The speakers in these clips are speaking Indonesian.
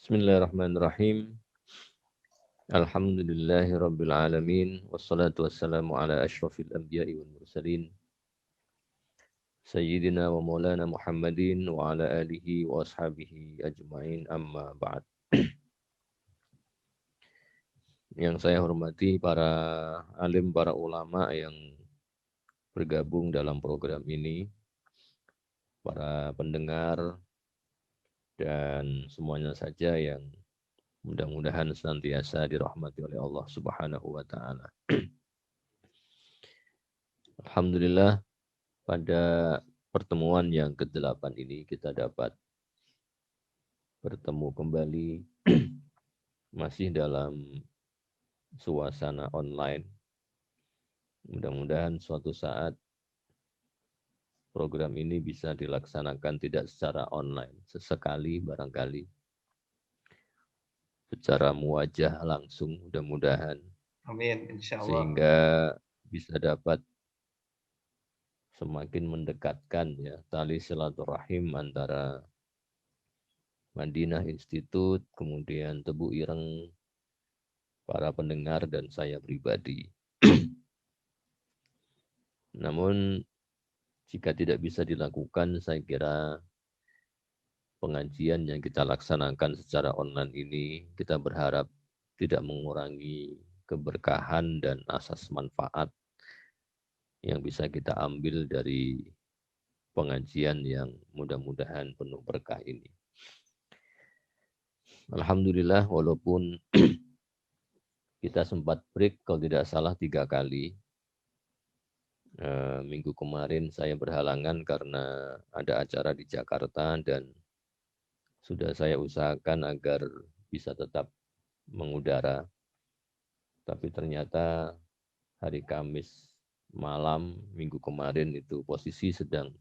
Bismillahirrahmanirrahim. Alhamdulillahi rabbil alamin. Wassalatu wassalamu ala ashrafil anbiya'i wal mursalin. Sayyidina wa maulana Muhammadin wa ala alihi wa ashabihi ajma'in amma ba'd. Yang saya hormati para alim, para ulama yang bergabung dalam program ini, para pendengar, dan semuanya saja yang mudah-mudahan senantiasa dirahmati oleh Allah Subhanahu wa Ta'ala. Alhamdulillah, pada pertemuan yang ke-8 ini kita dapat bertemu kembali masih dalam suasana online. Mudah-mudahan suatu saat program ini bisa dilaksanakan tidak secara online, sesekali barangkali secara muwajah langsung mudah-mudahan, Amin, insya Allah. sehingga bisa dapat semakin mendekatkan ya tali silaturahim antara Madinah Institute, kemudian Tebu Ireng, para pendengar dan saya pribadi. Namun jika tidak bisa dilakukan, saya kira pengajian yang kita laksanakan secara online ini, kita berharap tidak mengurangi keberkahan dan asas manfaat yang bisa kita ambil dari pengajian yang mudah-mudahan penuh berkah ini. Alhamdulillah, walaupun kita sempat break kalau tidak salah 3 kali. Minggu kemarin saya berhalangan karena ada acara di Jakarta dan sudah saya usahakan agar bisa tetap mengudara. Tapi ternyata hari Kamis malam minggu kemarin itu posisi sedang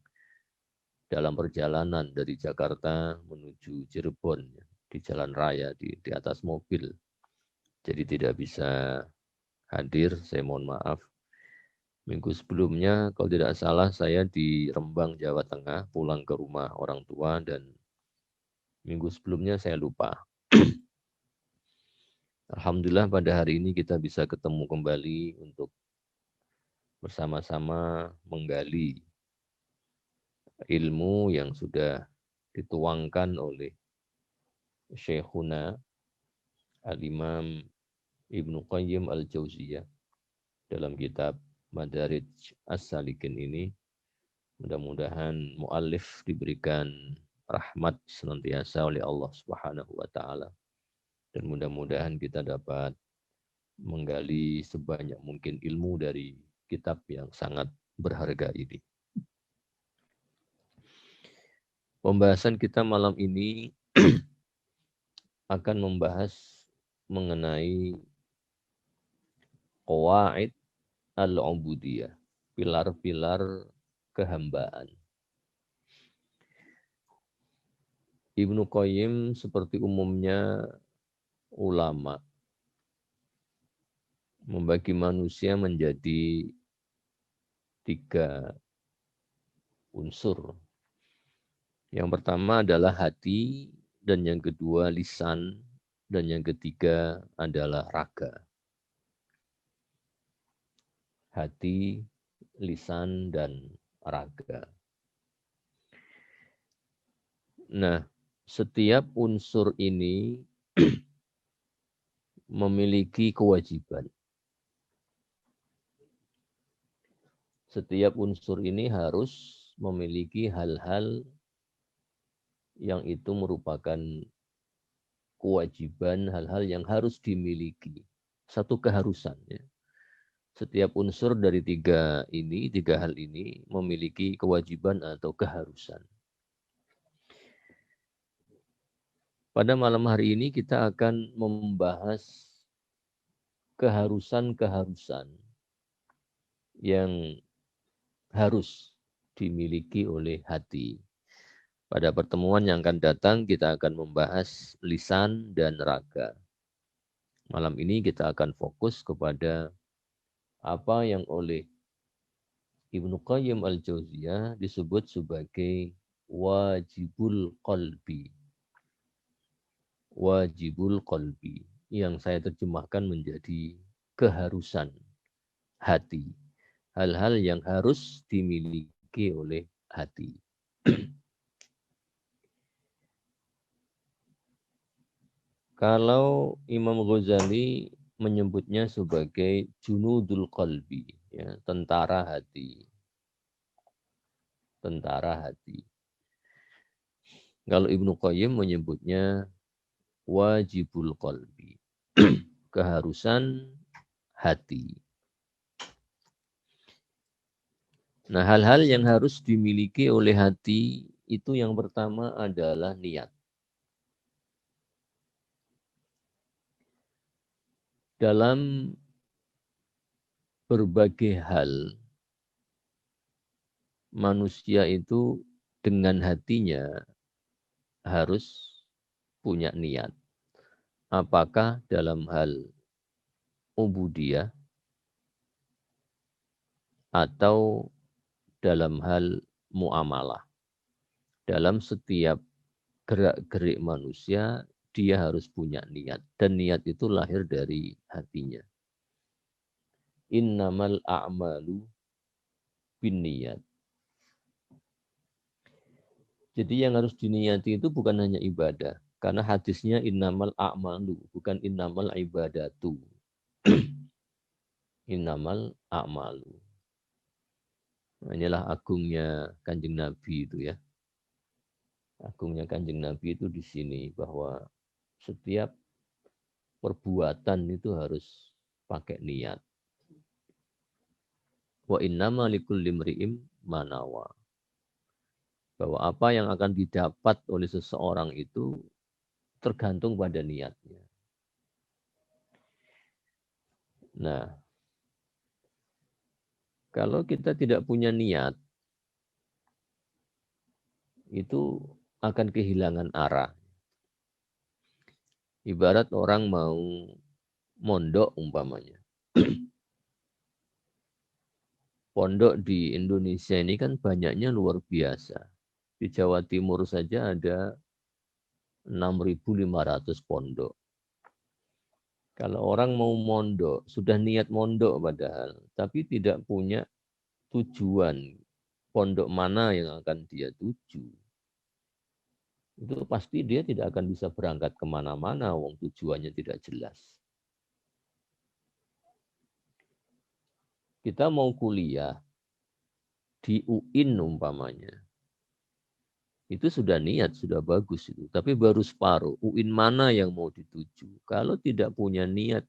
dalam perjalanan dari Jakarta menuju Cirebon di jalan raya di atas mobil. Jadi tidak bisa hadir, saya mohon maaf. Minggu sebelumnya kalau tidak salah saya di Rembang, Jawa Tengah, pulang ke rumah orang tua dan minggu sebelumnya saya lupa. Alhamdulillah pada hari ini kita bisa ketemu kembali untuk bersama-sama menggali ilmu yang sudah dituangkan oleh Syekhuna Al-Imam Ibnu Qayyim Al-Jauziyah dalam kitab Madarij As-Salikin ini. Mudah-mudahan muallif diberikan rahmat senantiasa oleh Allah Subhanahu wa taala dan mudah-mudahan kita dapat menggali sebanyak mungkin ilmu dari kitab yang sangat berharga ini. Pembahasan kita malam ini akan membahas mengenai qawaid al-ubudiyah, pilar-pilar kehambaan. Ibnu Qayyim seperti umumnya ulama membagi manusia menjadi 3 unsur. Yang pertama adalah hati, dan yang kedua lisan, dan yang ketiga adalah raga. Hati, lisan, dan raga. Nah, setiap unsur ini memiliki kewajiban. Setiap unsur ini harus memiliki hal-hal yang itu merupakan kewajiban, hal-hal yang harus dimiliki. Satu keharusan. Ya. Setiap unsur dari 3 hal ini memiliki kewajiban atau keharusan. Pada malam hari ini kita akan membahas keharusan-keharusan yang harus dimiliki oleh hati. Pada pertemuan yang akan datang kita akan membahas lisan dan raga. Malam ini kita akan fokus kepada apa yang oleh Ibnu Qayyim Al-Jauziyah disebut sebagai wajibul qalbi. wajibul qalbi, yang saya terjemahkan menjadi keharusan hati. Hal-hal yang harus dimiliki oleh hati. Kalau Imam Ghazali menyebutnya sebagai junudul qalbi, ya, tentara hati. Tentara hati. Kalau Ibnu Qayyim menyebutnya wajibul qalbi, keharusan hati. Nah, hal-hal yang harus dimiliki oleh hati itu yang pertama adalah niat. Dalam berbagai hal, manusia itu dengan hatinya harus punya niat. Apakah dalam hal ubudiyah atau dalam hal muamalah. Dalam setiap gerak-gerik manusia, dia harus punya niat. Dan niat itu lahir dari hatinya. Innamal a'malu binniyat. Jadi yang harus diniati itu bukan hanya ibadah. Karena hadisnya innamal a'malu, bukan innamal ibadatu. Innamal a'malu. Nah, inilah agungnya Kanjeng Nabi itu ya. Agungnya Kanjeng Nabi itu di sini bahwa setiap perbuatan itu harus pakai niat. Wa innama likulli imri'in manawa. Bahwa apa yang akan didapat oleh seseorang itu tergantung pada niatnya. Nah, kalau kita tidak punya niat, itu akan kehilangan arah. Ibarat orang mau mondok umpamanya. Pondok di Indonesia ini kan banyaknya luar biasa. Di Jawa Timur saja ada 6.500 pondok. Kalau orang mau mondok, sudah niat mondok padahal, tapi tidak punya tujuan pondok mana yang akan dia tuju, itu pasti dia tidak akan bisa berangkat kemana-mana, wong tujuannya tidak jelas. Kita mau kuliah di UIN umpamanya, itu sudah niat, sudah bagus itu. Tapi baru separuh, UIN mana yang mau dituju. Kalau tidak punya niat,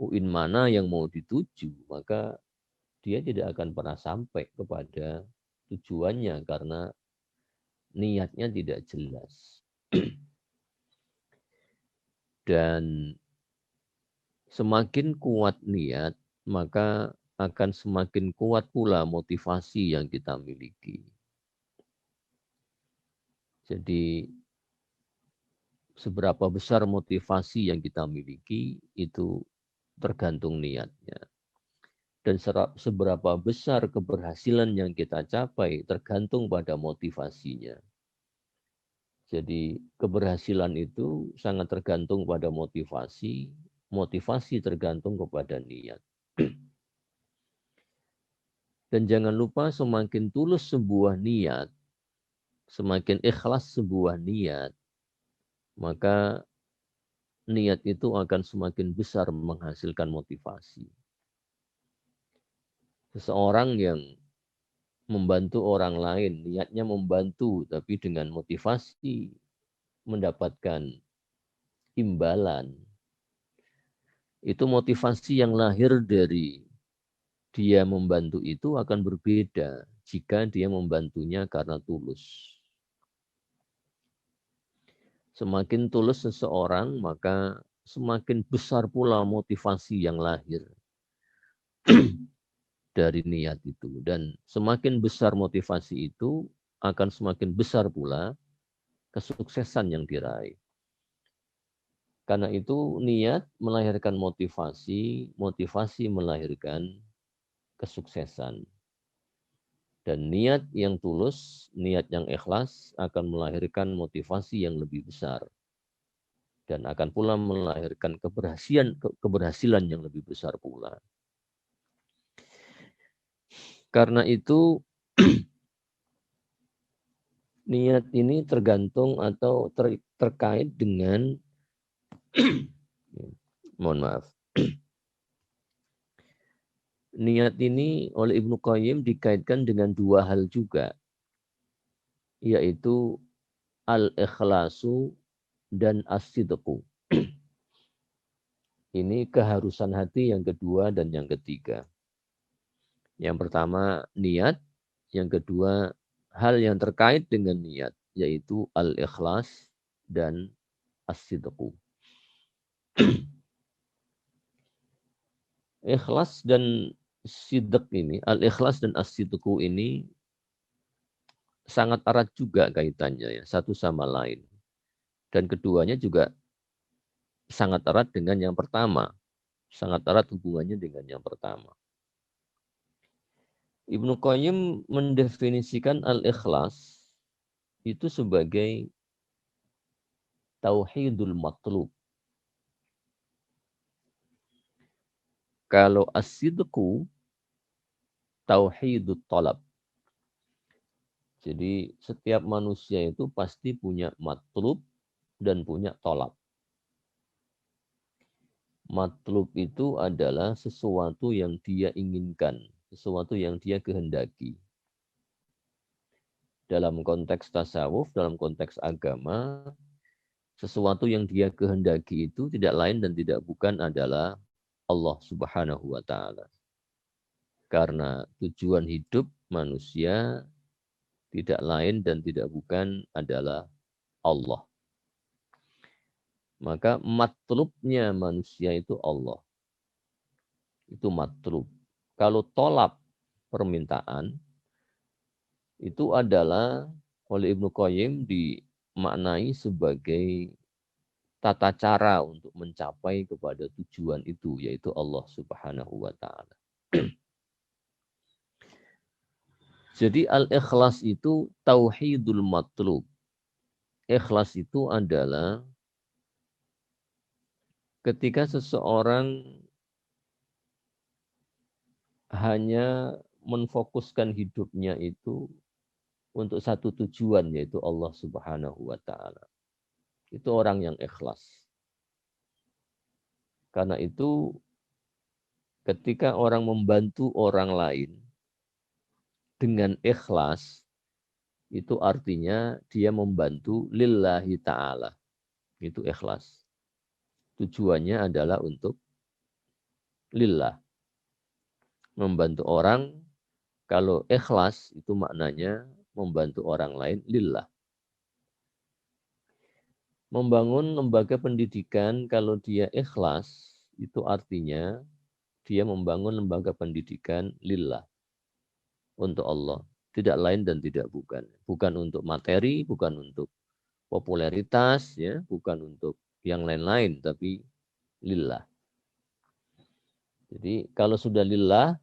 UIN mana yang mau dituju, maka dia tidak akan pernah sampai kepada tujuannya karena niatnya tidak jelas. Dan semakin kuat niat, maka akan semakin kuat pula motivasi yang kita miliki. Jadi seberapa besar motivasi yang kita miliki itu tergantung niatnya. Dan seberapa besar keberhasilan yang kita capai tergantung pada motivasinya. Jadi keberhasilan itu sangat tergantung pada motivasi, motivasi tergantung kepada niat. Dan jangan lupa semakin tulus sebuah niat, semakin ikhlas sebuah niat, maka niat itu akan semakin besar menghasilkan motivasi. Seseorang yang membantu orang lain, niatnya membantu, tapi dengan motivasi mendapatkan imbalan. Itu motivasi yang lahir dari dia membantu itu akan berbeda jika dia membantunya karena tulus. Semakin tulus seseorang, maka semakin besar pula motivasi yang lahir dari niat itu. Dan semakin besar motivasi itu, akan semakin besar pula kesuksesan yang diraih. Karena itu niat melahirkan motivasi, motivasi melahirkan kesuksesan. Dan niat yang tulus, niat yang ikhlas akan melahirkan motivasi yang lebih besar. dan akan pula melahirkan keberhasilan yang lebih besar pula. Karena itu niat ini tergantung atau terkait dengan mohon maaf. Niat ini oleh Ibnu Qayyim dikaitkan dengan dua hal juga, yaitu al-ikhlasu dan as-sidqu. Ini keharusan hati yang kedua dan yang ketiga. Yang pertama niat, yang kedua hal yang terkait dengan niat, yaitu al-ikhlas dan as-sidqu. Ikhlas dan sidq ini, al-ikhlas dan as-sidqu ini sangat erat juga kaitannya ya, satu sama lain. Dan keduanya juga sangat erat dengan yang pertama. Sangat erat hubungannya dengan yang pertama. Ibnu Qayyim mendefinisikan al-ikhlas itu sebagai tauhidul matlub. Kalau as-sidqu tauhidut talab. Jadi setiap manusia itu pasti punya matlub dan punya tolab. Matlub itu adalah sesuatu yang dia inginkan, sesuatu yang dia kehendaki. Dalam konteks tasawuf, dalam konteks agama, sesuatu yang dia kehendaki itu tidak lain dan tidak bukan adalah Allah Subhanahu wa taala. Karena tujuan hidup manusia tidak lain dan tidak bukan adalah Allah. Maka matlubnya manusia itu Allah. Itu matlub. Kalau tolab permintaan, itu adalah oleh Ibnu Qayyim dimaknai sebagai tata cara untuk mencapai kepada tujuan itu, yaitu Allah Subhanahu wa ta'ala. Jadi al-ikhlas itu tauhidul matlub. Ikhlas itu adalah ketika seseorang hanya menfokuskan hidupnya itu untuk satu tujuan, yaitu Allah Subhanahu wa ta'ala. Itu orang yang ikhlas. Karena itu ketika orang membantu orang lain dengan ikhlas, itu artinya dia membantu lillahi ta'ala. Itu ikhlas. Tujuannya adalah untuk lillah. Membantu orang, kalau ikhlas itu maknanya membantu orang lain lillah. Membangun lembaga pendidikan kalau dia ikhlas, itu artinya dia membangun lembaga pendidikan lillah. Untuk Allah. Tidak lain dan tidak bukan. Bukan untuk materi, bukan untuk popularitas, ya, bukan untuk yang lain-lain, tapi lillah. Jadi kalau sudah lillah,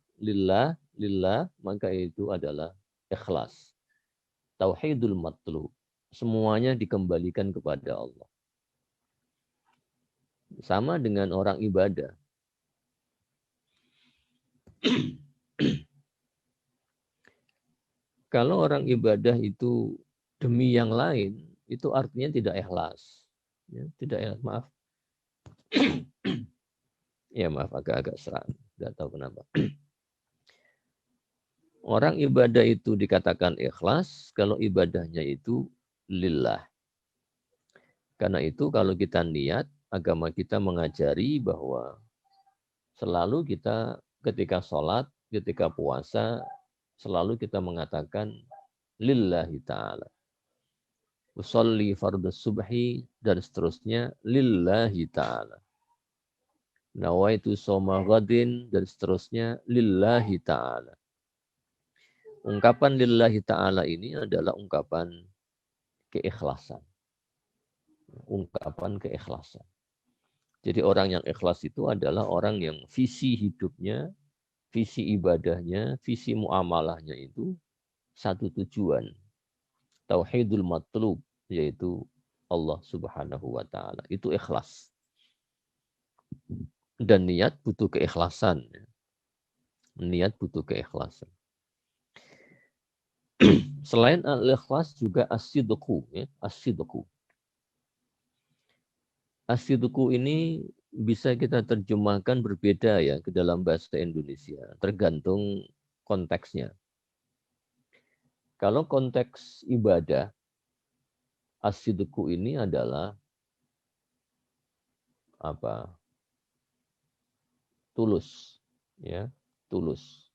maka itu adalah ikhlas. Tauhidul matlub. Semuanya dikembalikan kepada Allah. Sama dengan orang ibadah. Kalau orang ibadah itu demi yang lain, itu artinya tidak ikhlas. Ya, tidak ikhlas, maaf. Ya maaf, agak-agak serang. Tidak tahu kenapa. Orang ibadah itu dikatakan ikhlas kalau ibadahnya itu lillah. Karena itu kalau kita niat, agama kita mengajari bahwa selalu kita ketika sholat, ketika puasa, selalu kita mengatakan lillahi ta'ala. Usolli fardhu subhi dan seterusnya lillahi ta'ala. Nawaitu soma ghadin dan seterusnya lillahi ta'ala. Ungkapan lillahi ta'ala ini adalah ungkapan keikhlasan. Ungkapan keikhlasan. Jadi orang yang ikhlas itu adalah orang yang visi hidupnya, visi ibadahnya, visi muamalahnya itu satu tujuan. Tauhidul matlub, yaitu Allah Subhanahu wa taala. Itu ikhlas. Dan niat butuh keikhlasan. Niat butuh keikhlasan. Selain al-ikhlas juga as-sidqu, ya, as-sidqu. As-sidqu ini bisa kita terjemahkan berbeda ya ke dalam bahasa Indonesia, tergantung konteksnya. Kalau konteks ibadah, as-sidqu ini adalah apa? Tulus, ya, tulus.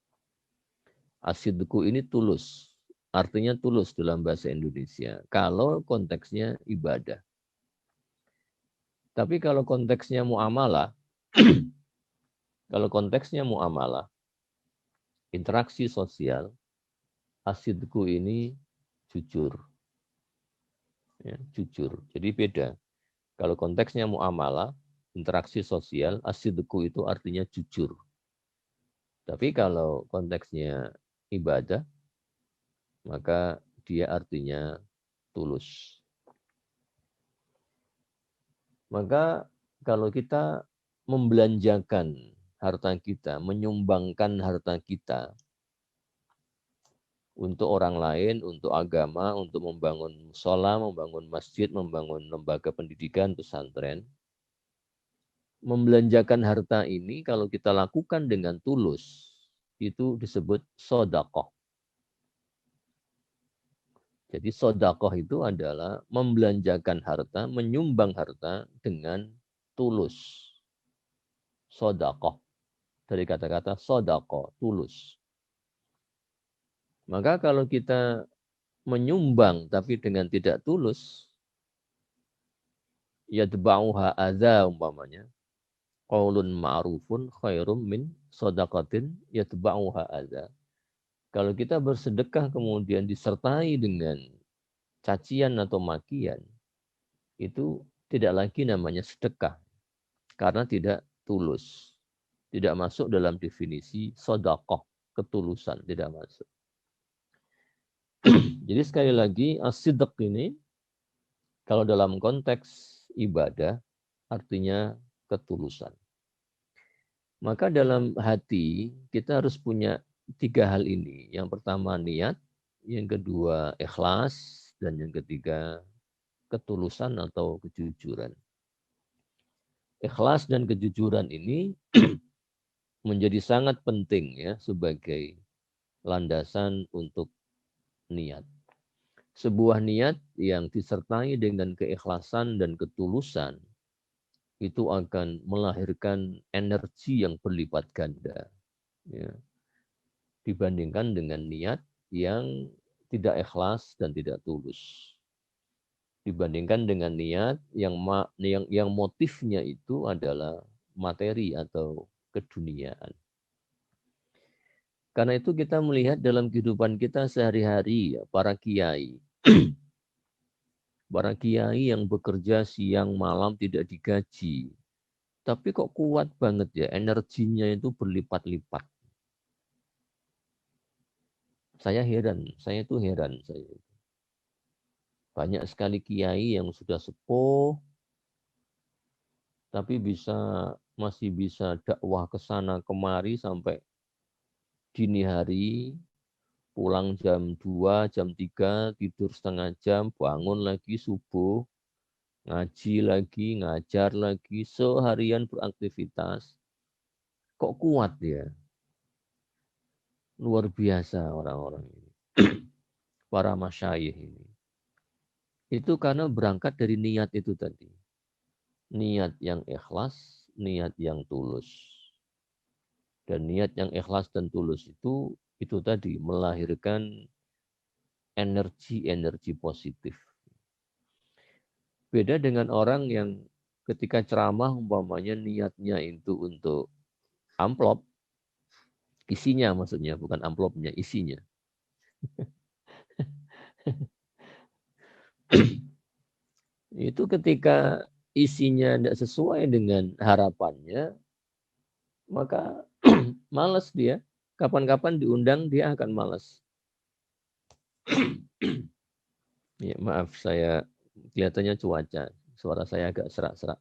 As-sidqu ini tulus, artinya tulus dalam bahasa Indonesia. Kalau konteksnya ibadah. Tapi kalau konteksnya muamalah, kalau konteksnya muamalah, interaksi sosial, as-sidqu ini jujur. Ya, jujur. Jadi beda. Kalau konteksnya muamalah, interaksi sosial, as-sidqu itu artinya jujur. Tapi kalau konteksnya ibadah, maka dia artinya tulus. Maka kalau kita membelanjakan harta kita, menyumbangkan harta kita untuk orang lain, untuk agama, untuk membangun mushola, membangun masjid, membangun lembaga pendidikan, pesantren, membelanjakan harta ini kalau kita lakukan dengan tulus, itu disebut sodakoh. Jadi sodakoh itu adalah membelanjakan harta, menyumbang harta dengan tulus. Sodakoh. Dari kata-kata sodakoh, tulus. Maka kalau kita menyumbang tapi dengan tidak tulus, yadba'uha adza umpamanya. Qaulun ma'rufun khairum min sodaqatin yatba'uha adza. Kalau kita bersedekah kemudian disertai dengan cacian atau makian, itu tidak lagi namanya sedekah. Karena tidak tulus. Tidak masuk dalam definisi sodakoh, ketulusan, tidak masuk. Jadi sekali lagi, as-sidq ini, kalau dalam konteks ibadah, artinya ketulusan. Maka dalam hati, kita harus punya 3 hal ini. Yang pertama niat, yang kedua ikhlas, dan yang ketiga ketulusan atau kejujuran. Ikhlas dan kejujuran ini menjadi sangat penting ya sebagai landasan untuk niat. Sebuah niat yang disertai dengan keikhlasan dan ketulusan itu akan melahirkan energi yang berlipat ganda ya, dibandingkan dengan niat yang tidak ikhlas dan tidak tulus. Dibandingkan dengan niat yang motifnya itu adalah materi atau keduniaan. Karena itu kita melihat dalam kehidupan kita sehari-hari, ya, para kiai. Para kiai yang bekerja siang malam tidak digaji. Tapi kok kuat banget ya, energinya itu berlipat-lipat. Saya heran, saya itu heran. Banyak sekali kiai yang sudah sepuh, tapi masih bisa dakwah ke sana kemari sampai dini hari, pulang jam 2, jam 3, tidur setengah jam, bangun lagi subuh, ngaji lagi, ngajar lagi, seharian beraktivitas. Kok kuat ya? Luar biasa orang-orang ini. Para masyayikh ini. Itu karena berangkat dari niat itu tadi. Niat yang ikhlas, niat yang tulus. Dan niat yang ikhlas dan tulus itu tadi melahirkan energi-energi positif. Beda dengan orang yang ketika ceramah umpamanya niatnya itu untuk amplop, isinya maksudnya, bukan amplopnya, isinya. Itu ketika isinya tidak sesuai dengan harapannya, maka malas dia. Kapan-kapan diundang dia akan malas. Ya, maaf saya kelihatannya cuaca. Suara saya agak serak-serak.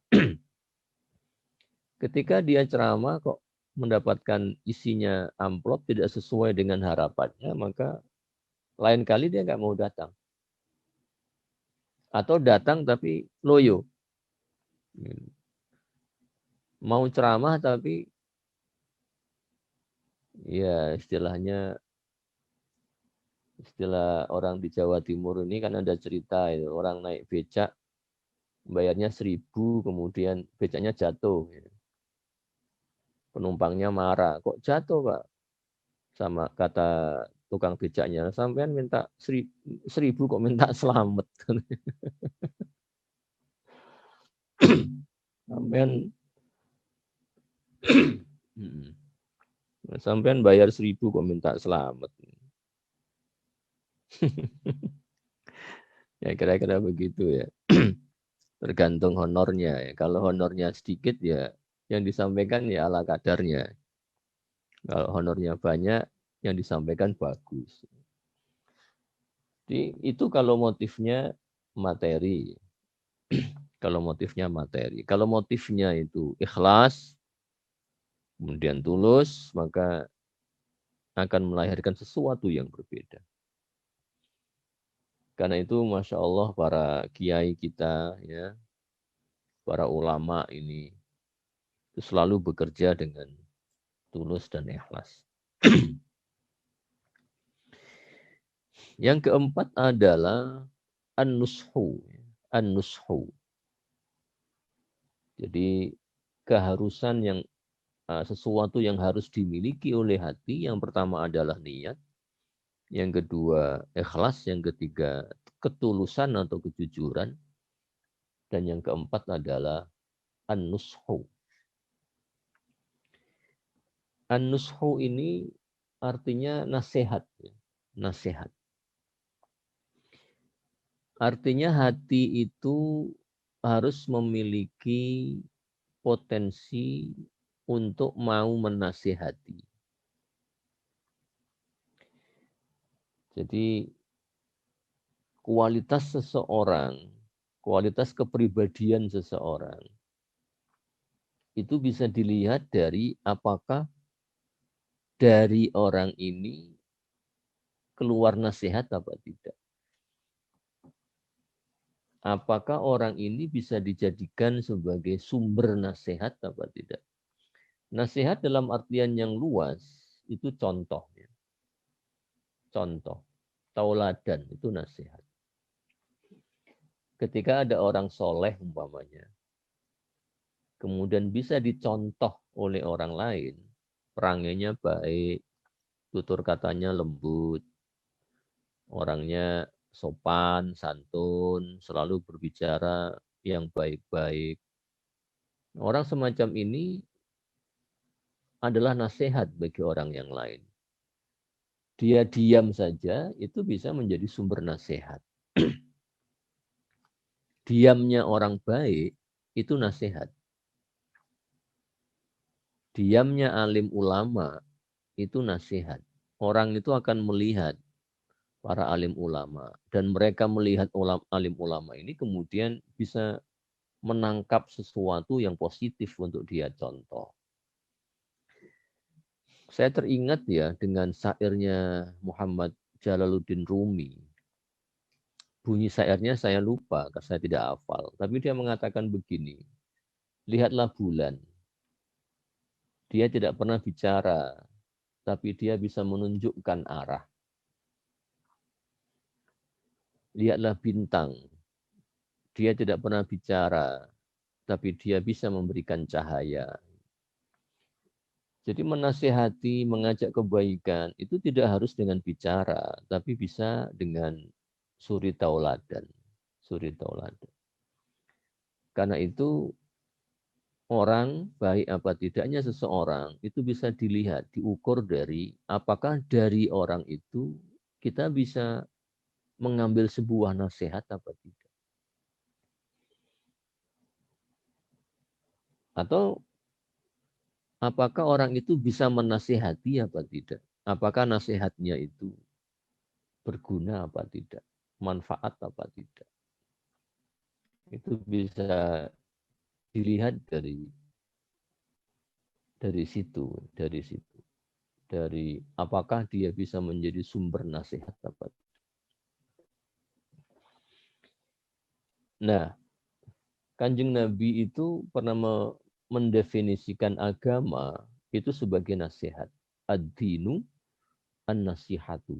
Ketika dia ceramah kok mendapatkan isinya amplop tidak sesuai dengan harapannya, maka lain kali dia nggak mau datang. Atau datang tapi loyo. Mau ceramah tapi ya istilahnya, istilah orang di Jawa Timur ini kan ada cerita itu, orang naik becak bayarnya 1.000, kemudian becaknya jatuh. Penumpangnya marah, kok jatuh Pak? Sama kata tukang becaknya, sampean minta 1.000 kok minta selamat. Sampean sampean bayar 1.000 kok minta selamat. Ya kira-kira begitu ya. Tergantung honornya ya. Kalau honornya sedikit ya yang disampaikan ya ala kadarnya. Kalau honornya banyak yang disampaikan bagus. Jadi itu kalau motifnya materi. Kalau motifnya materi. Kalau motifnya itu ikhlas, kemudian tulus, maka akan melahirkan sesuatu yang berbeda. Karena itu Masya Allah para kiai kita, ya, para ulama ini itu selalu bekerja dengan tulus dan ikhlas. Yang keempat adalah an-nushu. An-nushu. Jadi keharusan yang sesuatu yang harus dimiliki oleh hati. Yang pertama adalah niat. Yang kedua ikhlas. Yang ketiga ketulusan atau kejujuran. Dan yang keempat adalah an-nushu. An-nushu ini artinya nasihat. Nasihat. Artinya hati itu harus memiliki potensi untuk mau menasihati. Jadi kualitas seseorang, kualitas kepribadian seseorang, itu bisa dilihat dari apakah dari orang ini keluar nasihat apa tidak. Apakah orang ini bisa dijadikan sebagai sumber nasihat apa tidak. Nasihat dalam artian yang luas itu contoh. Contoh, tauladan itu nasihat. Ketika ada orang soleh umpamanya, kemudian bisa dicontoh oleh orang lain, perangainya baik, tutur katanya lembut, orangnya sopan, santun, selalu berbicara yang baik-baik. Orang semacam ini adalah nasihat bagi orang yang lain. Dia diam saja, itu bisa menjadi sumber nasihat. Diamnya orang baik, itu nasihat. Diamnya alim ulama, itu nasihat. Orang itu akan melihat para alim ulama. Dan mereka melihat alim ulama ini kemudian bisa menangkap sesuatu yang positif untuk dia contoh. Saya teringat ya dengan syairnya Muhammad Jalaluddin Rumi. Bunyi syairnya saya lupa, karena saya tidak hafal. Tapi dia mengatakan begini, lihatlah bulan. Dia tidak pernah bicara, tapi dia bisa menunjukkan arah. Lihatlah bintang. Dia tidak pernah bicara, tapi dia bisa memberikan cahaya. Jadi menasihati, mengajak kebaikan, itu tidak harus dengan bicara, tapi bisa dengan suri tauladan. Suri tauladan. Karena itu orang, baik apa tidaknya seseorang, itu bisa dilihat, diukur dari apakah dari orang itu kita bisa mengambil sebuah nasihat apa tidak. Atau apakah orang itu bisa menasihati apa tidak. Apakah nasihatnya itu berguna apa tidak. Manfaat apa tidak. Itu bisa dilihat dari situ, dari apakah dia bisa menjadi sumber nasihat apa. Nah, Kanjeng Nabi itu pernah mendefinisikan agama itu sebagai nasihat. Ad-dinu an-nasihatu.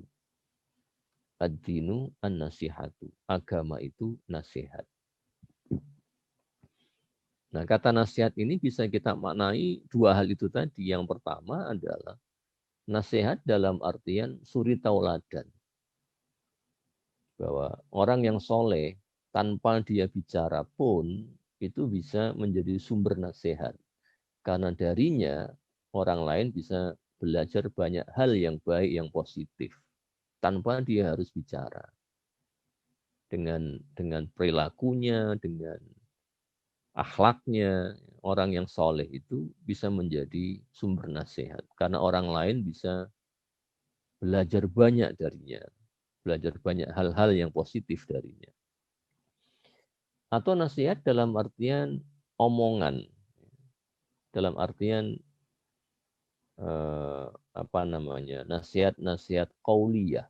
Ad-dinu an-nasihatu. Agama itu nasihat. Nah, kata nasihat ini bisa kita maknai dua hal itu tadi. Yang pertama adalah nasihat dalam artian suri tauladan. Bahwa orang yang soleh tanpa dia bicara pun itu bisa menjadi sumber nasihat. Karena darinya orang lain bisa belajar banyak hal yang baik, yang positif. Tanpa dia harus bicara. Dengan perilakunya, dengan akhlaknya, orang yang soleh itu bisa menjadi sumber nasihat. Karena orang lain bisa belajar banyak darinya. Belajar banyak hal-hal yang positif darinya. Atau nasihat dalam artian omongan. Dalam artian apa namanya, nasihat-nasihat qauliyah,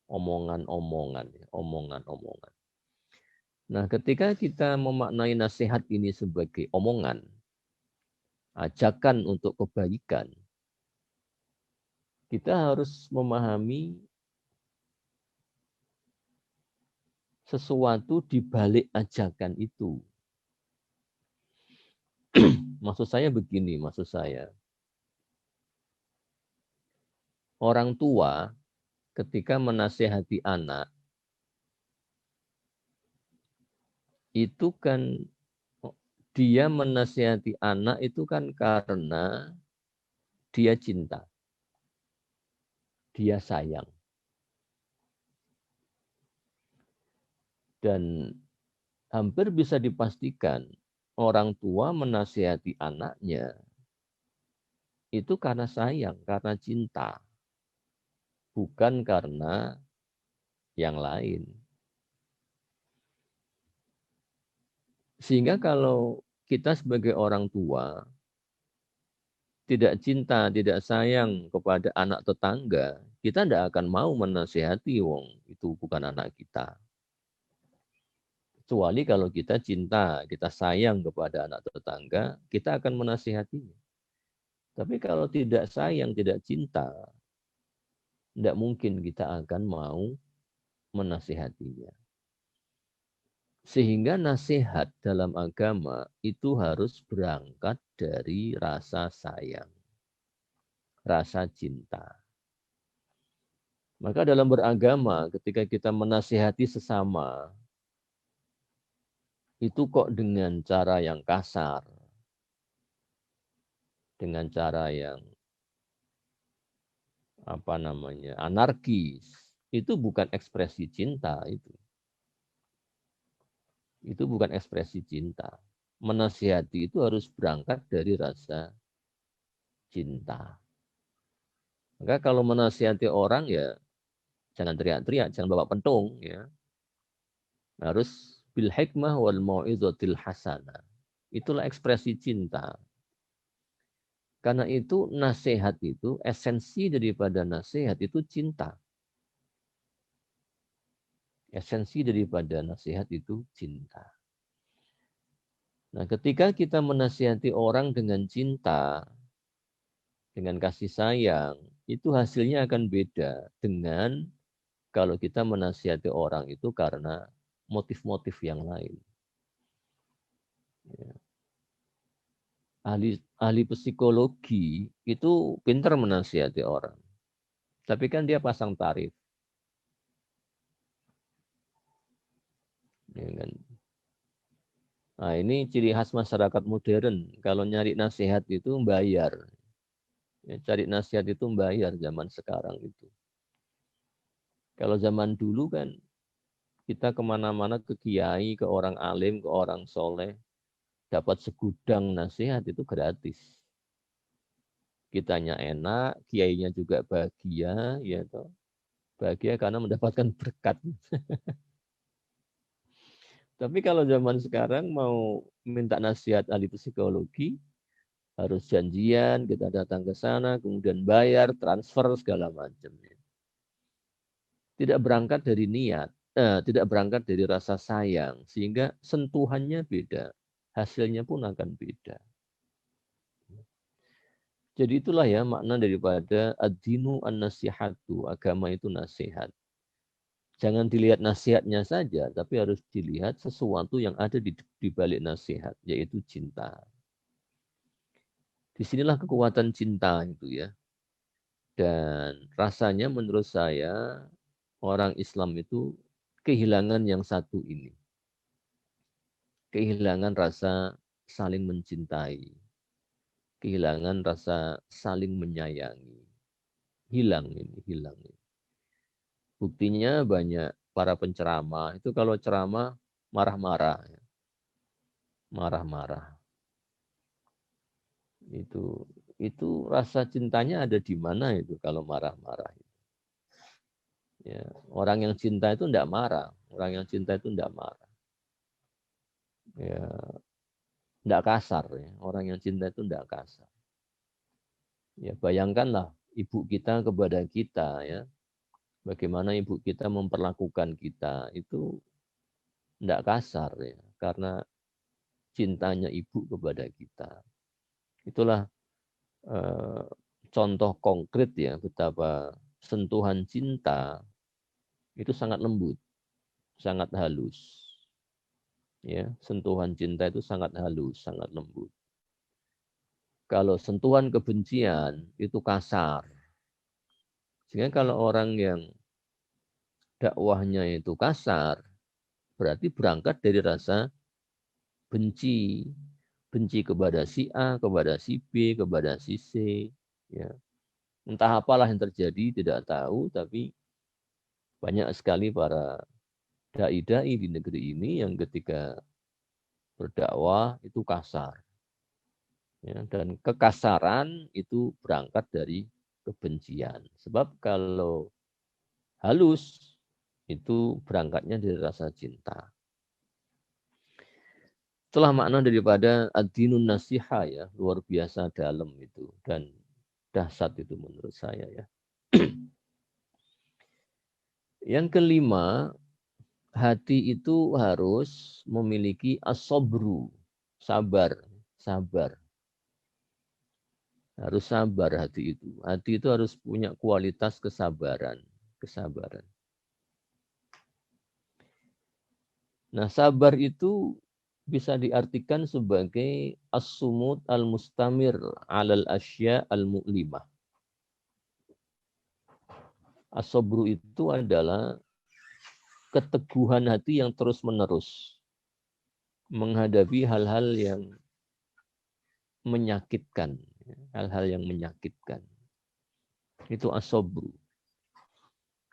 omongan-omongan. Nah, ketika kita memaknai nasihat ini sebagai omongan, ajakan untuk kebaikan, kita harus memahami sesuatu di balik ajakan itu. Maksud saya begini, orang tua ketika menasihati anak, itu kan dia menasihati anak itu kan karena dia cinta. Dia sayang. Dan hampir bisa dipastikan orang tua menasihati anaknya itu karena sayang, karena cinta. Bukan karena yang lain. Sehingga kalau kita sebagai orang tua tidak cinta, tidak sayang kepada anak tetangga, kita tidak akan mau menasihati wong itu bukan anak kita. Kecuali kalau kita cinta, kita sayang kepada anak tetangga, kita akan menasihatinya. Tapi kalau tidak sayang, tidak cinta, tidak mungkin kita akan mau menasihatinya. Sehingga nasihat dalam agama itu harus berangkat dari rasa sayang, rasa cinta. Maka dalam beragama, ketika kita menasihati sesama, itu kok dengan cara yang kasar, dengan cara yang apa namanya, anarkis, itu bukan ekspresi cinta itu. Itu bukan ekspresi cinta. Menasihati itu harus berangkat dari rasa cinta. Maka kalau menasihati orang ya jangan teriak-teriak, jangan bawa pentung ya. Harus bil hikmah wal mau'izatil hasanah. Itulah ekspresi cinta. Karena itu nasihat itu, esensi daripada nasihat itu cinta. Esensi daripada nasihat itu cinta. Nah, ketika kita menasihati orang dengan cinta, dengan kasih sayang, itu hasilnya akan beda dengan kalau kita menasihati orang itu karena motif-motif yang lain. Ya. Ahli psikologi itu pintar menasihati orang. Tapi kan dia pasang tarif. Ya kan? Nah, ini ciri khas masyarakat modern. Kalau nyari nasihat itu bayar. Ya, cari nasihat itu bayar zaman sekarang itu. Kalau zaman dulu kan kita kemana-mana ke kiai, ke orang alim, ke orang soleh. Dapat segudang nasihat itu gratis. Kitanya enak, kiainya juga bahagia, ya toh. Bahagia karena mendapatkan berkat. Tapi kalau zaman sekarang mau minta nasihat ahli psikologi, harus janjian, kita datang ke sana, kemudian bayar, transfer, segala macam. Tidak berangkat dari niat, tidak berangkat dari rasa sayang, sehingga sentuhannya beda, hasilnya pun akan beda. Jadi itulah ya makna daripada ad-dinu an-nasihatu, agama itu nasihat. Jangan dilihat nasihatnya saja, tapi harus dilihat sesuatu yang ada di balik nasihat, yaitu cinta. Disinilah kekuatan cinta itu ya. Dan rasanya menurut saya orang Islam itu kehilangan yang satu ini. Kehilangan rasa saling mencintai. Kehilangan rasa saling menyayangi. Hilang ini, hilang ini. Buktinya banyak para penceramah itu kalau ceramah marah-marah. Marah-marah. Itu rasa cintanya ada di mana itu kalau marah-marah. Ya, orang yang cinta itu tidak marah. Orang yang cinta itu tidak marah. Ya, tidak kasar. Ya. Orang yang cinta itu tidak kasar. Ya, bayangkanlah ibu kita kepada kita. Ya, bagaimana ibu kita memperlakukan kita. Itu tidak kasar. Ya, karena cintanya ibu kepada kita. Itulah contoh konkret ya betapa sentuhan cinta itu sangat lembut, sangat halus. Ya, sentuhan cinta itu sangat halus, sangat lembut. Kalau sentuhan kebencian itu kasar. Sehingga kalau orang yang dakwahnya itu kasar, berarti berangkat dari rasa benci. Benci kepada si A, kepada si B, kepada si C. Ya. Entah apalah yang terjadi, tidak tahu, tapi banyak sekali para dai-dai di negeri ini yang ketika berdakwah itu kasar. Ya, dan kekasaran itu berangkat dari kebencian. Sebab kalau halus, itu berangkatnya dari rasa cinta. Itulah makna daripada ad-dinun nasiha ya, luar biasa dalam itu. Dan dahsyat itu menurut saya ya. Yang kelima, hati itu harus memiliki as-sabru, sabar, sabar. Harus sabar hati itu. Hati itu harus punya kualitas kesabaran, kesabaran. Nah, sabar itu bisa diartikan sebagai as-sumut al-mustamir 'alal asya al-mu'limah. As-sabru itu adalah keteguhan hati yang terus-menerus menghadapi hal-hal yang menyakitkan, hal-hal yang menyakitkan. Itu as-sabru.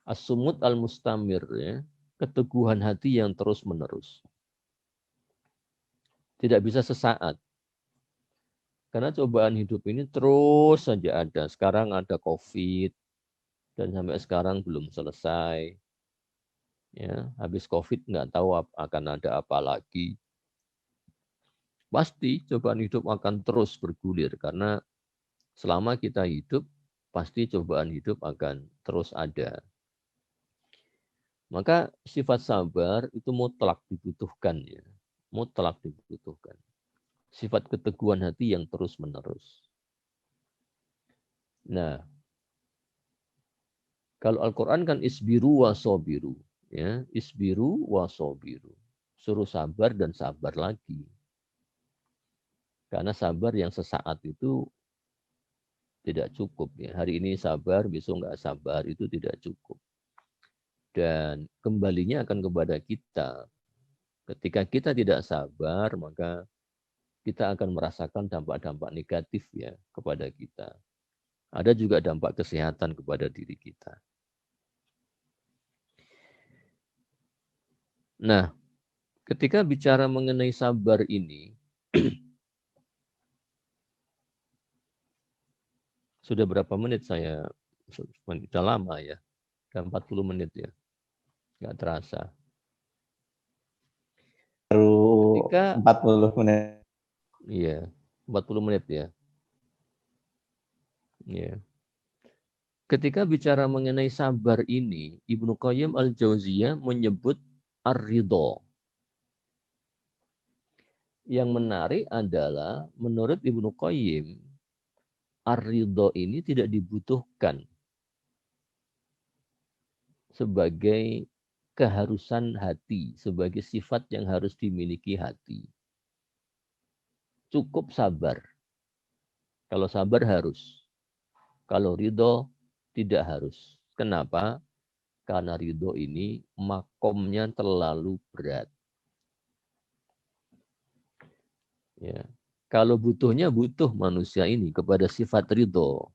As-sumut al-mustamir ya, keteguhan hati yang terus-menerus. Tidak bisa sesaat. Karena cobaan hidup ini terus saja ada. Sekarang ada COVID dan sampai sekarang belum selesai. Ya, habis COVID nggak tahu akan ada apa lagi. Pasti cobaan hidup akan terus bergulir karena selama kita hidup pasti cobaan hidup akan terus ada. Maka sifat sabar itu mutlak dibutuhkan ya. Mutlak dibutuhkan. Sifat keteguhan hati yang terus-menerus. Nah, kalau Al-Quran kan isbiru wa sobiru. Ya, isbiru wa sobiru. Suruh sabar dan sabar lagi. Karena sabar yang sesaat itu tidak cukup. Ya. Hari ini sabar, besok nggak sabar, itu tidak cukup. Dan kembalinya akan kepada kita. Ketika kita tidak sabar, maka kita akan merasakan dampak-dampak negatif ya kepada kita. Ada juga dampak kesehatan kepada diri kita. Nah, ketika bicara mengenai sabar ini, sudah berapa menit saya, sudah lama ya, sudah 40 menit ya, nggak terasa. ketika 40 menit. Iya, 40 menit ya. Iya. Ketika bicara mengenai sabar ini, Ibnu Qayyim al-Jauziyah menyebut ar-ridho. Yang menarik adalah menurut Ibnu Qayyim, ar-ridho ini tidak dibutuhkan sebagai keharusan hati, sebagai sifat yang harus dimiliki hati. Cukup sabar. Kalau sabar harus. Kalau ridho tidak harus. Kenapa? Karena ridho ini makomnya terlalu berat. Ya. Kalau butuhnya butuh manusia ini kepada sifat ridho.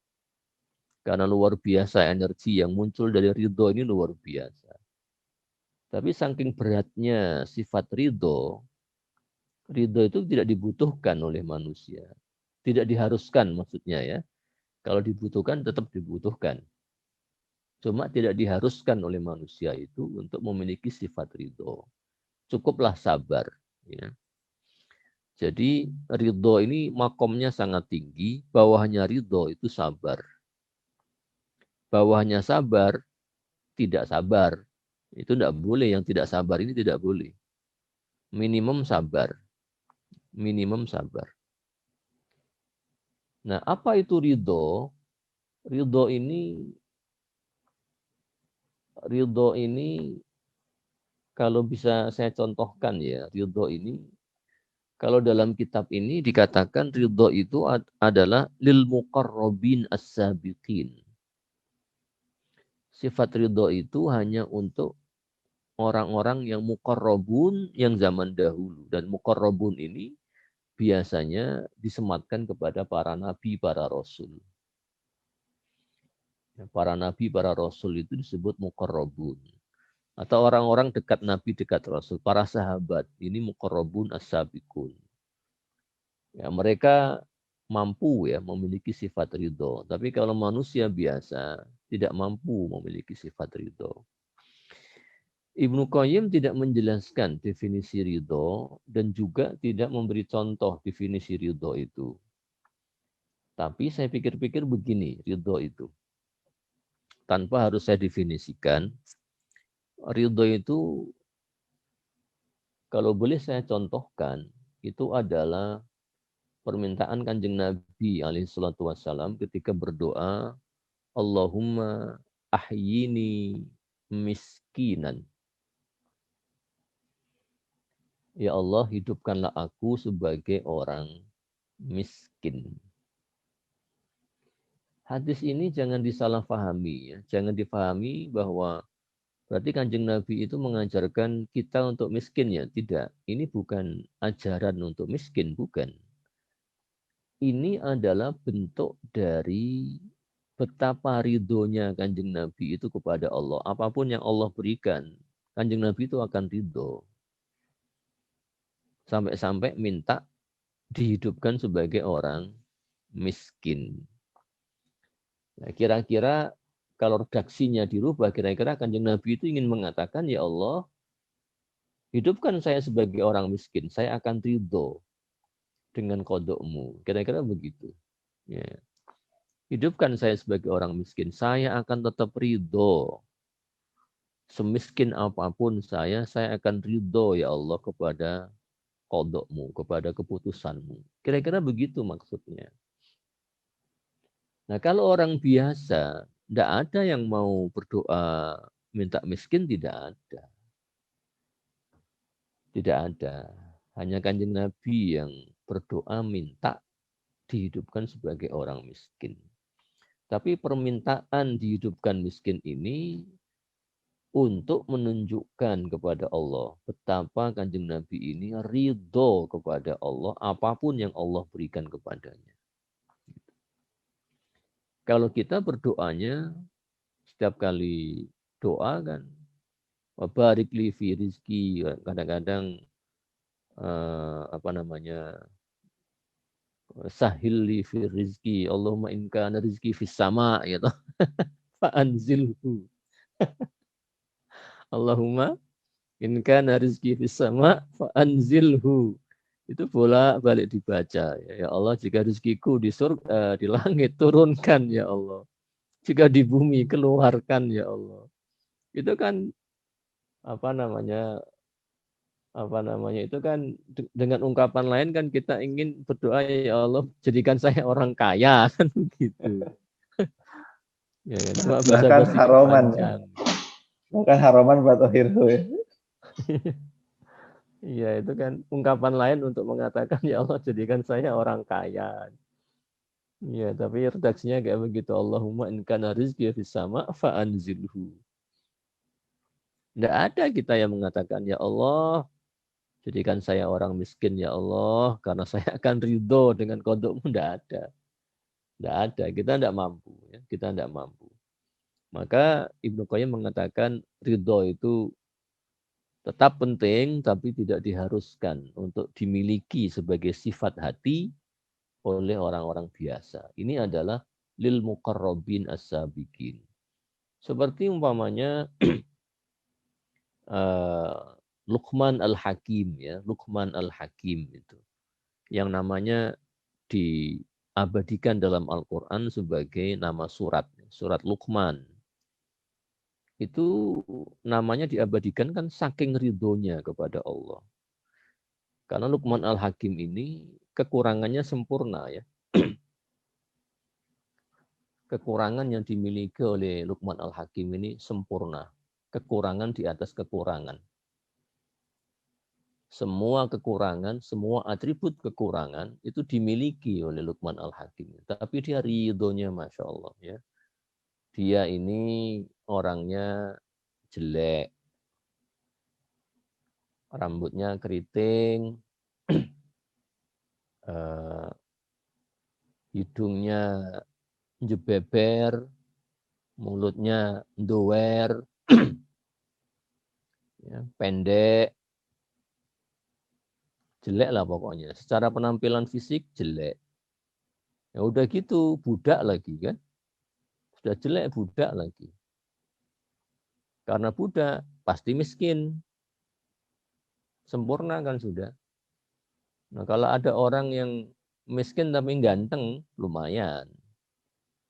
Karena luar biasa energi yang muncul dari ridho ini luar biasa. Tapi saking beratnya sifat ridho itu tidak dibutuhkan oleh manusia. Tidak diharuskan maksudnya ya. Kalau dibutuhkan tetap dibutuhkan. Cuma tidak diharuskan oleh manusia itu untuk memiliki sifat ridho. Cukuplah sabar. Ya. Jadi ridho ini makomnya sangat tinggi, bawahnya ridho itu sabar. Bawahnya sabar, tidak sabar. Itu tidak boleh, yang tidak sabar ini tidak boleh. Minimum sabar. Minimum sabar. Nah, apa itu ridho? Ridho ini kalau bisa saya contohkan ya, ridho ini kalau dalam kitab ini dikatakan ridho itu adalah lil muqarrabin as-sabiqin. Sifat ridho itu hanya untuk orang-orang yang muqarrabun yang zaman dahulu. Dan muqarrabun ini biasanya disematkan kepada para nabi, para rasul. Para nabi, para rasul itu disebut muqarrabun. Atau orang-orang dekat nabi, dekat rasul. Para sahabat, ini muqarrabun as-sabiqun. Ya, mereka mampu ya memiliki sifat ridho. Tapi kalau manusia biasa tidak mampu memiliki sifat ridho. Ibnu Qayyim tidak menjelaskan definisi ridho dan juga tidak memberi contoh definisi ridho itu. Tapi saya pikir-pikir begini ridho itu. Tanpa harus saya definisikan, ridho itu kalau boleh saya contohkan, itu adalah permintaan Kanjeng Nabi SAW ketika berdoa, Allahumma ahyini miskinan. Ya Allah, hidupkanlah aku sebagai orang miskin. Hadis ini jangan disalahpahami ya. Jangan dipahami bahwa berarti Kanjeng Nabi itu mengajarkan kita untuk miskin ya. Tidak. Ini bukan ajaran untuk miskin, bukan. Ini adalah bentuk dari betapa ridhonya Kanjeng Nabi itu kepada Allah. Apapun yang Allah berikan, Kanjeng Nabi itu akan ridho. Sampai-sampai minta dihidupkan sebagai orang miskin. Nah, kira-kira kalau redaksinya dirubah, kira-kira Kanjeng Nabi itu ingin mengatakan, ya Allah, hidupkan saya sebagai orang miskin, saya akan ridho dengan kodokmu. Kira-kira begitu. Ya. Hidupkan saya sebagai orang miskin, saya akan tetap ridho. Semiskin apapun saya akan ridho ya Allah kepada kodokmu, kepada keputusanmu. Kira-kira begitu maksudnya. Nah, kalau orang biasa, tidak ada yang mau berdoa minta miskin, tidak ada. Tidak ada. Hanya Kanjeng Nabi yang berdoa minta dihidupkan sebagai orang miskin. Tapi permintaan dihidupkan miskin ini untuk menunjukkan kepada Allah betapa Kanjeng Nabi ini ridho kepada Allah apapun yang Allah berikan kepadanya. Kalau kita berdoanya setiap kali doa kan, barik li fi rizki, kadang-kadang sahil li fi rizki, Allahumma in kana rizki fis sama gitu. Fa anzilhu. Allahumma in kana rizki fis sama fa anzilhu. Itu bolak-balik dibaca. Ya Allah, jika rezekiku di surga, di langit turunkan ya Allah. Jika di bumi keluarkan ya Allah. Itu kan apa namanya itu kan dengan ungkapan lain kan kita ingin berdoa ya Allah jadikan saya orang kaya kan begitu. Ya, cuma Bahkan basa-basi haroman ya. panjang. Bahkan haroman buat Ohirhu ya. Iya, itu kan ungkapan lain untuk mengatakan ya Allah jadikan saya orang kaya. Iya, tapi redaksinya kayak begitu. Allahumma in kana rizqi fis sama fa'anzilhu. Tidak ada kita yang mengatakan ya Allah jadikan saya orang miskin ya Allah karena saya akan ridho dengan kodokmu. Tidak ada. Tidak ada. Kita tidak mampu. Ya. Kita tidak mampu. Maka Ibnu Qayyim mengatakan ridho itu tetap penting tapi tidak diharuskan untuk dimiliki sebagai sifat hati oleh orang-orang biasa. Ini adalah lil muqarrabin as-sabiqin. Seperti umpamanya Luqman al-Hakim ya, Luqman al-Hakim itu. Yang namanya diabadikan dalam Al-Qur'an sebagai nama surat, surat Luqman. Itu namanya diabadikan kan saking ridhonya kepada Allah. Karena Luqman al-Hakim ini kekurangannya sempurna ya. Kekurangan yang dimiliki oleh Luqman al-Hakim ini sempurna. Kekurangan di atas kekurangan. Semua kekurangan, semua atribut kekurangan itu dimiliki oleh Luqman al-Hakim. Tapi dia ridhonya Masya Allah ya. Dia ini orangnya jelek. Rambutnya keriting. Hidungnya jebeber. Mulutnya ndower. Ya, pendek. Jelek lah pokoknya. Secara penampilan fisik jelek. Ya udah gitu, budak lagi kan. Sudah jelek budak lagi. Karena budak pasti miskin. Sempurna kan sudah. Nah kalau ada orang yang miskin tapi ganteng, lumayan.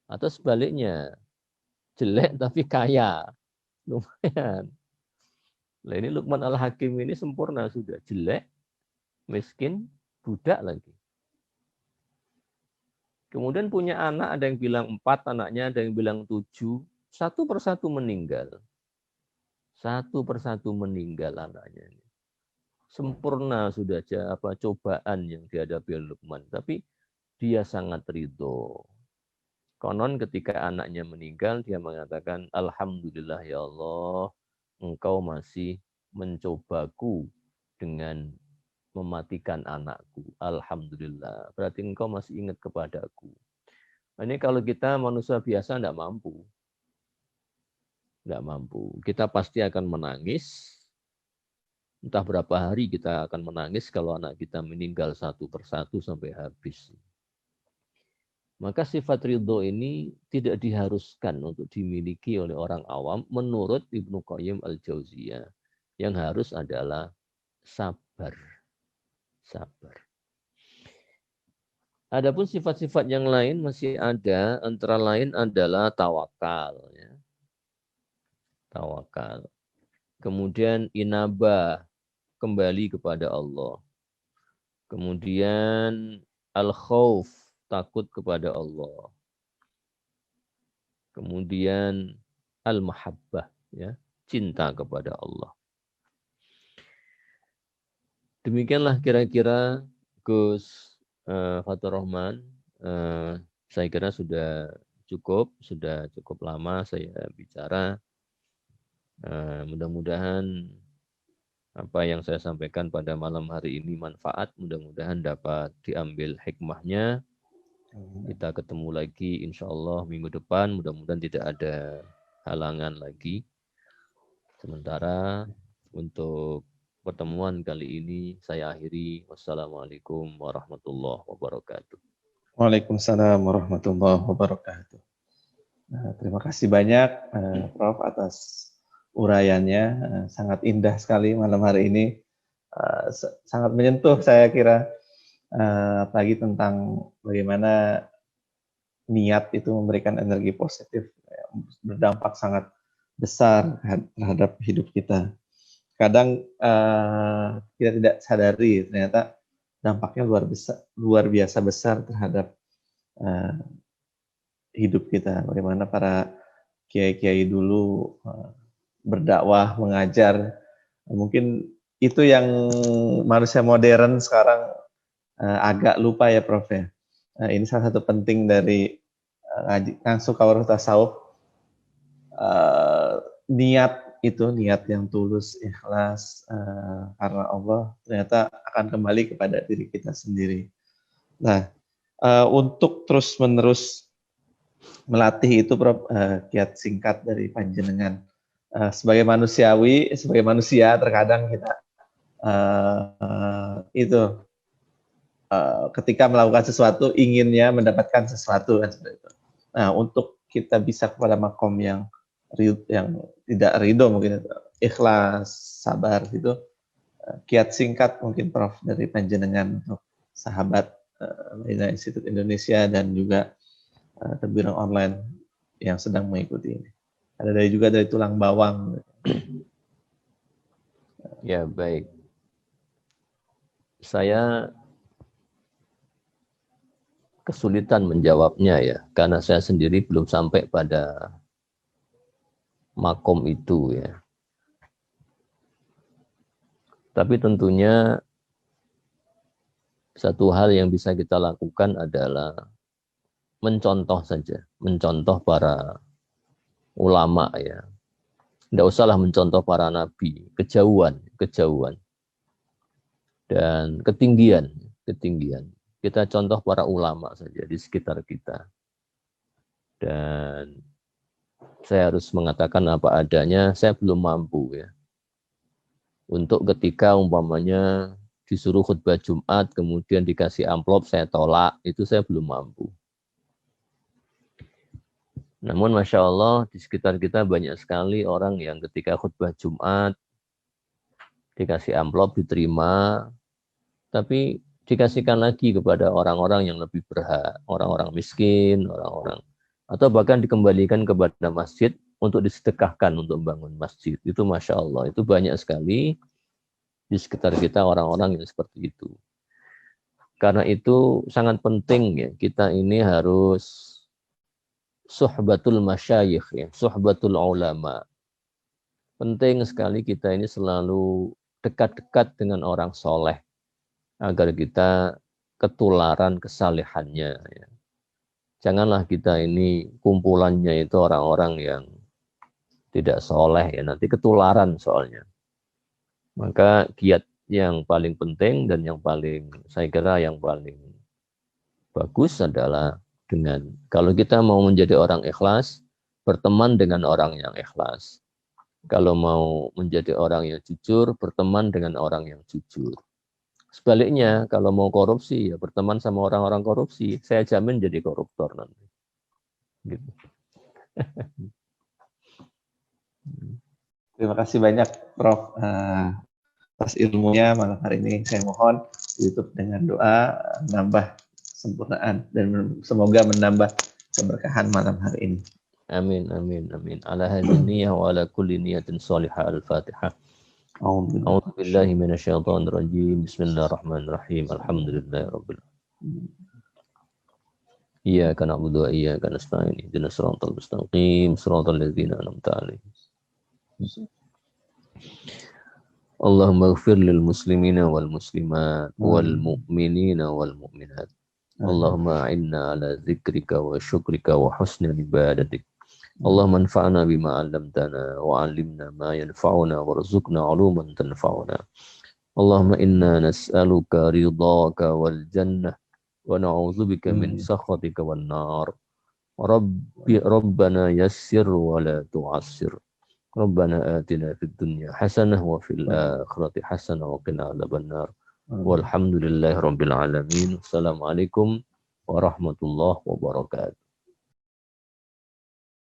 Atau sebaliknya, jelek tapi kaya, lumayan. Nah ini Luqman al-Hakim ini sempurna sudah. Jelek, miskin, budak lagi. Kemudian punya anak, ada yang bilang 4 anaknya, ada yang bilang 7. Satu persatu meninggal. Satu persatu meninggal anaknya. Sempurna sudah cobaan yang dihadapi oleh Luqman. Tapi dia sangat ridho. Konon ketika anaknya meninggal, dia mengatakan, Alhamdulillah ya Allah, engkau masih mencobaku dengan mematikan anakku. Alhamdulillah. Berarti engkau masih ingat kepadaku. Ini kalau kita manusia biasa tidak mampu. Tidak mampu. Kita pasti akan menangis. Entah berapa hari kita akan menangis kalau anak kita meninggal satu persatu sampai habis. Maka sifat ridho ini tidak diharuskan untuk dimiliki oleh orang awam menurut Ibnu Qayyim al-Jauziyah. Yang harus adalah sabar. Sabar. Adapun sifat-sifat yang lain masih ada, antara lain adalah tawakal. Ya. Tawakal. Kemudian inabah, kembali kepada Allah. Kemudian al-khauf, takut kepada Allah. Kemudian al-mahabbah, ya, cinta kepada Allah. Demikianlah kira-kira Gus Fatur Rahman. Saya kira sudah cukup lama saya bicara. Mudah-mudahan apa yang saya sampaikan pada malam hari ini manfaat, mudah-mudahan dapat diambil hikmahnya. Kita ketemu lagi insya Allah minggu depan, mudah-mudahan tidak ada halangan lagi. Sementara untuk pertemuan kali ini saya akhiri. Wassalamualaikum warahmatullahi wabarakatuh. Waalaikumsalam warahmatullahi wabarakatuh. Terima kasih banyak Prof atas uraiannya. Sangat indah sekali malam hari ini. sangat menyentuh saya kira, apalagi tentang bagaimana niat itu memberikan energi positif, berdampak sangat besar terhadap hidup kita. Kadang kita tidak sadari ternyata dampaknya luar biasa besar terhadap hidup kita. Bagaimana para kiai-kiai dulu berdakwah, mengajar, mungkin itu yang manusia modern sekarang agak lupa ya Prof ya. Ini salah satu penting dari ngaji langsung kawaruf tasawuf, niat yang tulus, ikhlas karena Allah ternyata akan kembali kepada diri kita sendiri. Nah, untuk terus-menerus melatih itu Prof, kiat singkat dari panjenengan. Sebagai manusia terkadang kita ketika melakukan sesuatu inginnya mendapatkan sesuatu kan seperti itu. Nah, untuk kita bisa kepada makom yang tidak ridho mungkin ikhlas, sabar gitu. Kiat singkat mungkin Prof dari panjenengan untuk sahabat Madinah Institute Indonesia dan juga Tadbirang online yang sedang mengikuti ini. Ada juga dari tulang bawang. Ya, baik. Saya kesulitan menjawabnya ya, karena saya sendiri belum sampai pada makom itu ya. Tapi tentunya satu hal yang bisa kita lakukan adalah mencontoh saja, mencontoh para ulama ya. Tidak usahlah mencontoh para nabi, kejauhan dan ketinggian. Kita contoh para ulama saja di sekitar kita. Dan saya harus mengatakan apa adanya, saya belum mampu ya. Untuk ketika umpamanya disuruh khutbah Jumat, kemudian dikasih amplop, saya tolak, itu saya belum mampu. Namun Masya Allah di sekitar kita banyak sekali orang yang ketika khutbah Jumat dikasih amplop diterima, tapi dikasihkan lagi kepada orang-orang yang lebih berhak, orang-orang miskin, orang-orang, atau bahkan dikembalikan kepada masjid untuk disedekahkan untuk membangun masjid. Itu Masya Allah, itu banyak sekali di sekitar kita orang-orang yang seperti itu. Karena itu sangat penting ya, kita ini harus suhbatul masyayikh ya, suhbatul ulama. Penting sekali kita ini selalu dekat-dekat dengan orang soleh agar kita ketularan kesalehannya ya. Janganlah kita ini kumpulannya itu orang-orang yang tidak soleh ya, nanti ketularan soalnya. Maka kiat yang paling penting dan yang paling saya kira yang paling bagus adalah dengan kalau kita mau menjadi orang ikhlas, berteman dengan orang yang ikhlas. Kalau mau menjadi orang yang jujur, berteman dengan orang yang jujur. Sebaliknya, kalau mau korupsi, ya berteman sama orang-orang korupsi. Saya jamin jadi koruptor nanti. Gitu. Terima kasih banyak Prof atas ilmunya malam hari ini. Saya mohon ditutup dengan doa menambah kesempurnaan dan semoga menambah keberkahan malam hari ini. Amin, amin, amin. Ala hadhihi niyyah wa ala kulli niyatin salihah. Al-Fatihah. A'udzu billahi minasyaitonir rajim. Bismillahirrahmanirrahim. Alhamdulillahirabbil alamin. Iyyaka na'budu wa iyyaka nasta'in. Ihdinas siratal mustaqim, siratal ladzina an'amta 'alaihim. Allahumma ighfir lil muslimina wal muslimat wal mu'minina wal mu'minat. Allahumma a'inna ala dzikrika wa syukrika wa husni ibadatik. Allahumma anfa'na bima 'allamtana wa 'allimna ma yanfa'una warzuqna 'uluman tanfa'una. Allahumma inna nas'aluka ridhaka wal jannah wa na'udzubika min sakhatika wan nar. Rabbana yassir wa la tu'assir. Rabbana atina fid dunya hasanah wa fil akhirati hasanah wa qina adzabannar. Walhamdulillahirabbil alamin. Assalamualaikum warahmatullahi wabarakatuh.